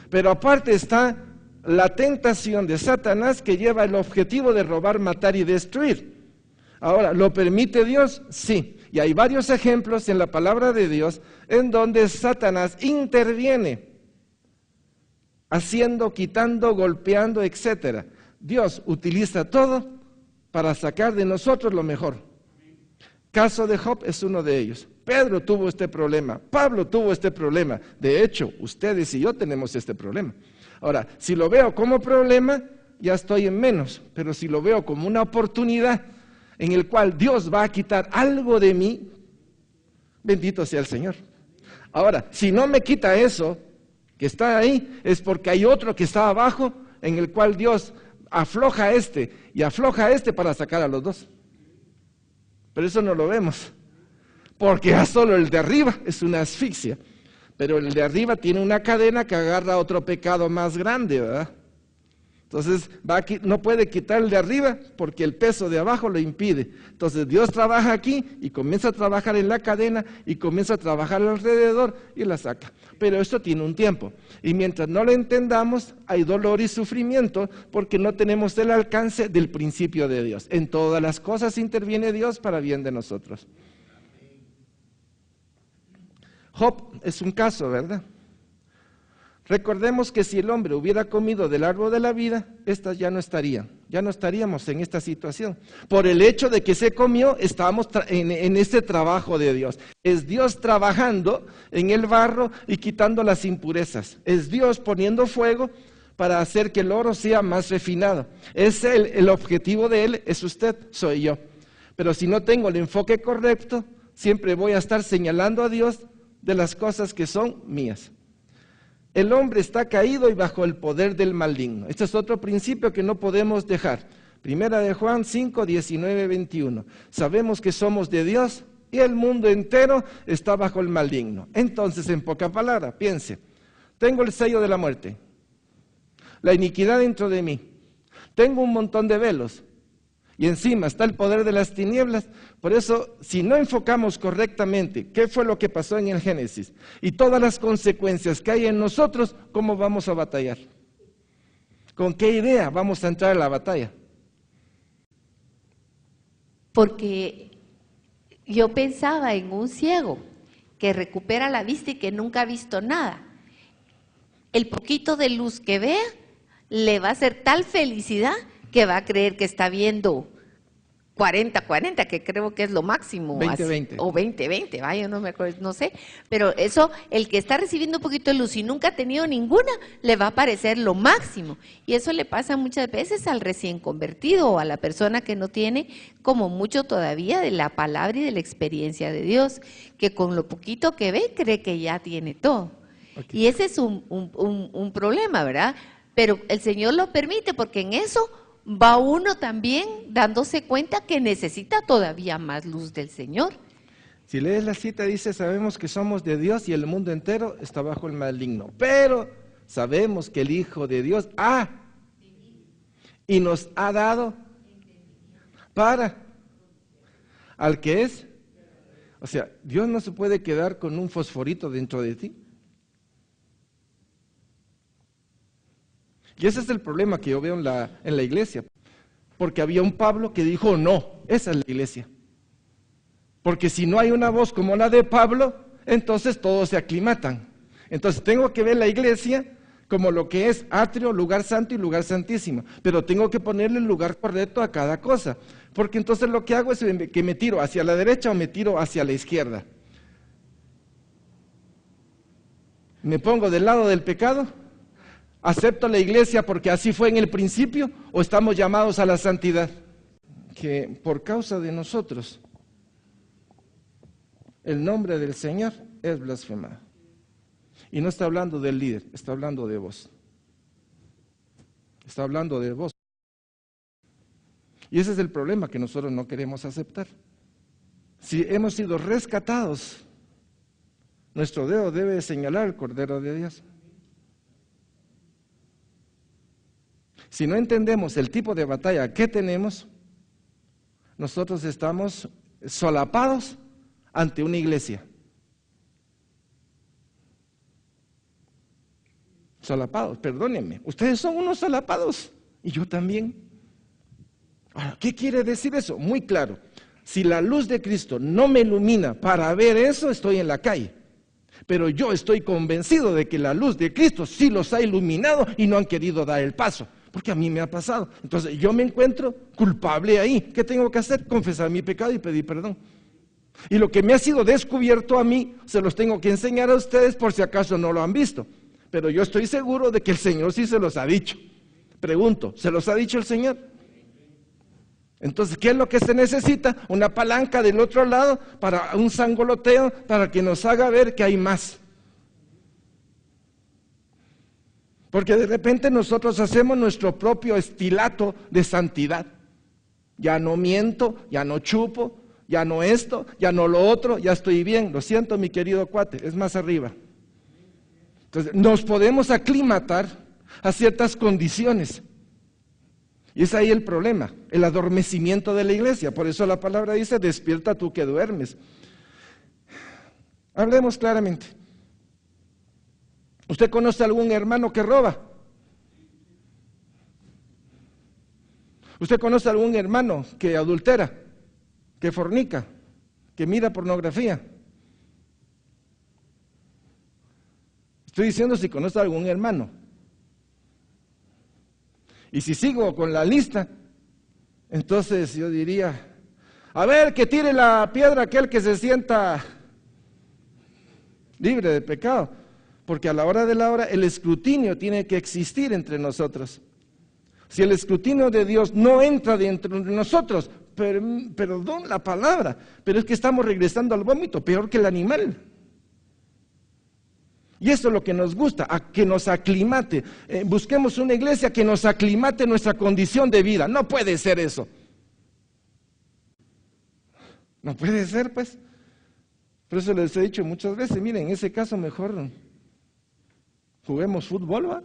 Pero aparte está la tentación de Satanás que lleva el objetivo de robar, matar y destruir. Ahora, ¿lo permite Dios? Sí. Y hay varios ejemplos en la palabra de Dios en donde Satanás interviene, haciendo, quitando, golpeando, etc. Dios utiliza todo para sacar de nosotros lo mejor. Caso de Job es uno de ellos. Pedro tuvo este problema, Pablo tuvo este problema. De hecho, ustedes y yo tenemos este problema. Ahora, si lo veo como problema, ya estoy en menos, pero si lo veo como una oportunidad en el cual Dios va a quitar algo de mí, bendito sea el Señor. Ahora, si no me quita eso que está ahí, es porque hay otro que está abajo, en el cual Dios afloja y afloja para sacar a los dos. Pero eso no lo vemos, porque ya solo el de arriba es una asfixia, pero el de arriba tiene una cadena que agarra otro pecado más grande, ¿verdad? Entonces no puede quitar el de arriba porque el peso de abajo lo impide. Entonces Dios trabaja aquí y comienza a trabajar en la cadena y comienza a trabajar alrededor y la saca. Pero esto tiene un tiempo. Y mientras no lo entendamos, hay dolor y sufrimiento porque no tenemos el alcance del principio de Dios. En todas las cosas interviene Dios para bien de nosotros. Job es un caso, ¿verdad? Recordemos que si el hombre hubiera comido del árbol de la vida, estas ya no estaríamos en esta situación. Por el hecho de que se comió, estábamos en este trabajo de Dios. Es Dios trabajando en el barro y quitando las impurezas. Es Dios poniendo fuego para hacer que el oro sea más refinado. Es el objetivo de Él, es usted, soy yo. Pero si no tengo el enfoque correcto, siempre voy a estar señalando a Dios de las cosas que son mías. El hombre está caído y bajo el poder del maligno. Este es otro principio que no podemos dejar. Primera de Juan 5, 19, 21. Sabemos que somos de Dios y el mundo entero está bajo el maligno. Entonces, en poca palabra, piense, tengo el sello de la muerte, la iniquidad dentro de mí, tengo un montón de velos y encima está el poder de las tinieblas. Por eso, si no enfocamos correctamente qué fue lo que pasó en el Génesis y todas las consecuencias que hay en nosotros, ¿cómo vamos a batallar? ¿Con qué idea vamos a entrar a la batalla? Porque yo pensaba en un ciego que recupera la vista y que nunca ha visto nada. El poquito de luz que vea le va a hacer tal felicidad que va a creer que está viendo 40-40, que creo que es lo máximo. 20-20. O 20-20, vaya, no me acuerdo, no sé. Pero eso, el que está recibiendo un poquito de luz y nunca ha tenido ninguna, le va a parecer lo máximo. Y eso le pasa muchas veces al recién convertido o a la persona que no tiene como mucho todavía de la palabra y de la experiencia de Dios, que con lo poquito que ve cree que ya tiene todo. Okay. Y ese es un problema, ¿verdad? Pero el Señor lo permite porque en eso va uno también dándose cuenta que necesita todavía más luz del Señor. Si lees la cita dice, sabemos que somos de Dios y el mundo entero está bajo el maligno, pero sabemos que el Hijo de Dios y nos ha dado para al que es. O sea, Dios no se puede quedar con un fosforito dentro de ti. Y ese es el problema que yo veo en la iglesia, porque había un Pablo que dijo, no, esa es la iglesia. Porque si no hay una voz como la de Pablo, entonces todos se aclimatan. Entonces tengo que ver la iglesia como lo que es atrio, lugar santo y lugar santísimo, pero tengo que ponerle el lugar correcto a cada cosa, porque entonces lo que hago es que me tiro hacia la derecha o me tiro hacia la izquierda. ¿Me pongo del lado del pecado? ¿Acepto la iglesia porque así fue en el principio? ¿O estamos llamados a la santidad? Que por causa de nosotros, el nombre del Señor es blasfemado. Y no está hablando del líder, está hablando de vos. Está hablando de vos. Y ese es el problema que nosotros no queremos aceptar. Si hemos sido rescatados, nuestro dedo debe señalar al Cordero de Dios. Si no entendemos el tipo de batalla que tenemos, nosotros estamos solapados ante una iglesia. Solapados, perdónenme, ustedes son unos solapados y yo también. Ahora, ¿qué quiere decir eso? Muy claro, si la luz de Cristo no me ilumina para ver eso, estoy en la calle. Pero yo estoy convencido de que la luz de Cristo sí los ha iluminado y no han querido dar el paso, porque a mí me ha pasado. Entonces yo me encuentro culpable ahí. ¿Qué tengo que hacer? Confesar mi pecado y pedir perdón. Y lo que me ha sido descubierto a mí, se los tengo que enseñar a ustedes por si acaso no lo han visto. Pero yo estoy seguro de que el Señor sí se los ha dicho. Pregunto, ¿se los ha dicho el Señor? Entonces, ¿qué es lo que se necesita? Una palanca del otro lado para un sangoloteo, para que nos haga ver que hay más. Porque de repente nosotros hacemos nuestro propio estilato de santidad. Ya no miento, ya no chupo, ya no esto, ya no lo otro, ya estoy bien. Lo siento, mi querido cuate, es más arriba. Entonces, nos podemos aclimatar a ciertas condiciones. Y es ahí el problema, el adormecimiento de la iglesia. Por eso la palabra dice, despierta tú que duermes. Hablemos claramente. ¿Usted conoce a algún hermano que roba? ¿Usted conoce a algún hermano que adultera, que fornica, que mira pornografía? Estoy diciendo si conoce a algún hermano. Y si sigo con la lista, entonces yo diría, a ver, que tire la piedra aquel que se sienta libre de pecado, porque a la hora de la hora el escrutinio tiene que existir entre nosotros. Si el escrutinio de Dios no entra dentro de nosotros, perdón la palabra, pero es que estamos regresando al vómito, peor que el animal. Y eso es lo que nos gusta, a que nos aclimate. Busquemos una iglesia que nos aclimate nuestra condición de vida. No puede ser eso. No puede ser, pues. Por eso les he dicho muchas veces, miren, en ese caso mejor juguemos fútbol, ¿va?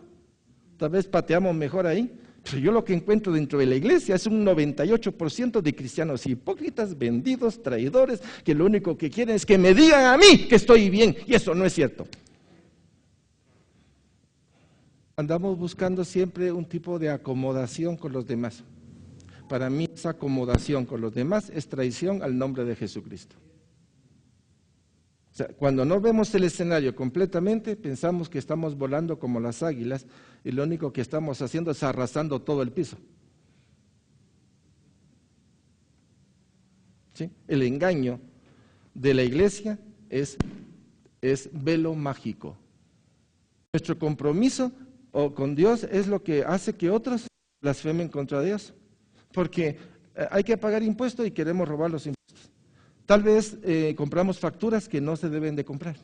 Tal vez pateamos mejor ahí. Pero yo lo que encuentro dentro de la iglesia es un 98% de cristianos hipócritas, vendidos, traidores, que lo único que quieren es que me digan a mí que estoy bien, y eso no es cierto. Andamos buscando siempre un tipo de acomodación con los demás. Para mí esa acomodación con los demás es traición al nombre de Jesucristo. O sea, cuando no vemos el escenario completamente, pensamos que estamos volando como las águilas y lo único que estamos haciendo es arrasando todo el piso. ¿Sí? El engaño de la iglesia es velo mágico. Nuestro compromiso con Dios es lo que hace que otros blasfemen contra Dios, porque hay que pagar impuestos y queremos robar los impuestos. Tal vez compramos facturas que no se deben de comprar.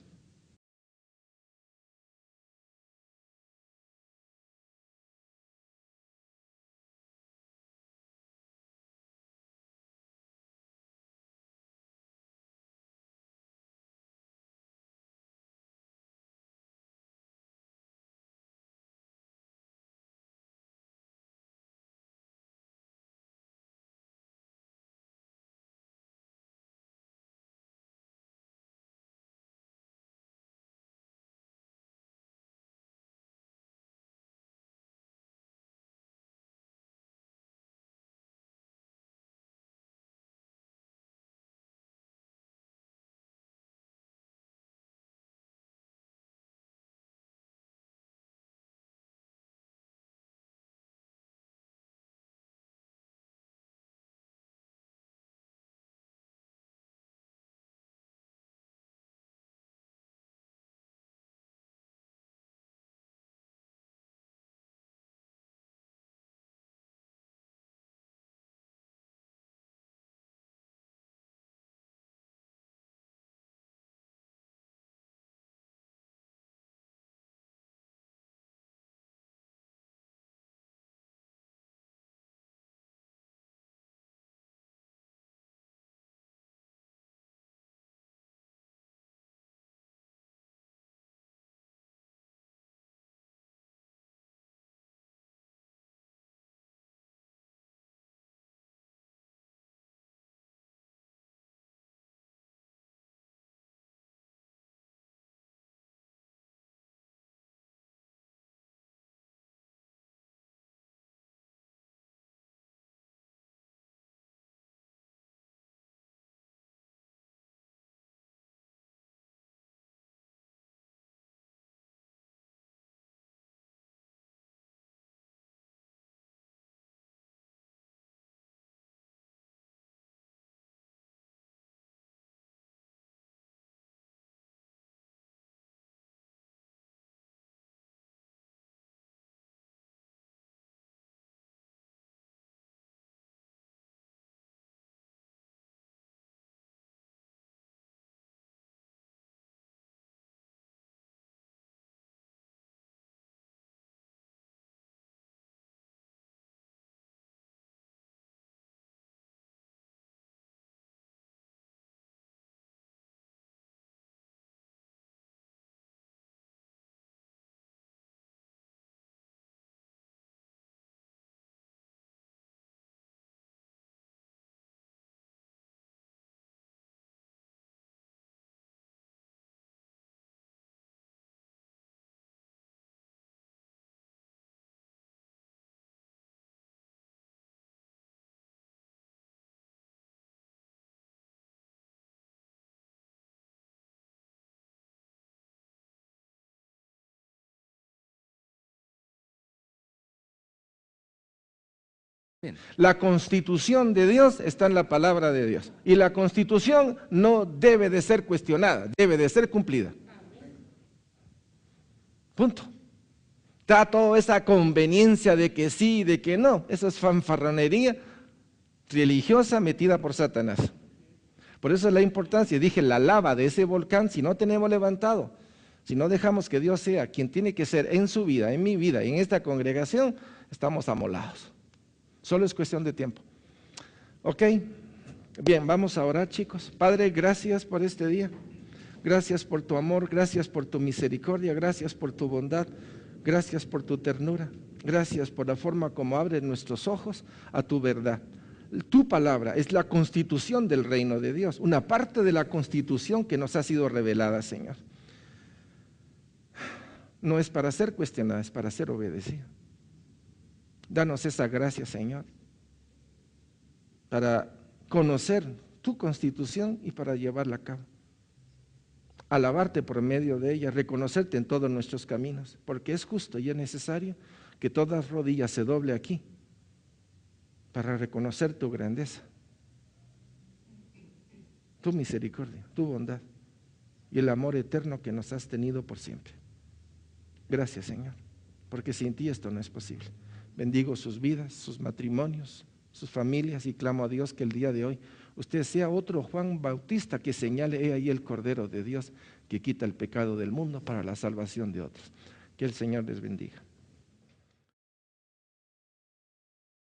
La constitución de Dios está en la palabra de Dios. Y la constitución no debe de ser cuestionada, debe de ser cumplida. Punto. Está toda esa conveniencia de que sí, de que no. Eso es fanfarronería religiosa metida por Satanás. Por eso es la importancia, dije, la lava de ese volcán, si no tenemos levantado, si no dejamos que Dios sea quien tiene que ser en su vida, en mi vida, en esta congregación, estamos amolados. Solo es cuestión de tiempo. Ok, bien, vamos a orar, chicos. Padre, gracias por este día. Gracias por tu amor, gracias por tu misericordia, gracias por tu bondad, gracias por tu ternura, gracias por la forma como abres nuestros ojos a tu verdad. Tu palabra es la constitución del reino de Dios, una parte de la constitución que nos ha sido revelada, Señor. No es para ser cuestionada, es para ser obedecida. Danos esa gracia, Señor, para conocer tu constitución y para llevarla a cabo. Alabarte por medio de ella, reconocerte en todos nuestros caminos, porque es justo y es necesario que toda rodilla se doble aquí para reconocer tu grandeza, tu misericordia, tu bondad y el amor eterno que nos has tenido por siempre. Gracias, Señor, porque sin ti esto no es posible. Bendigo sus vidas, sus matrimonios, sus familias y clamo a Dios que el día de hoy usted sea otro Juan Bautista que señale, he ahí el Cordero de Dios que quita el pecado del mundo para la salvación de otros. Que el Señor les bendiga.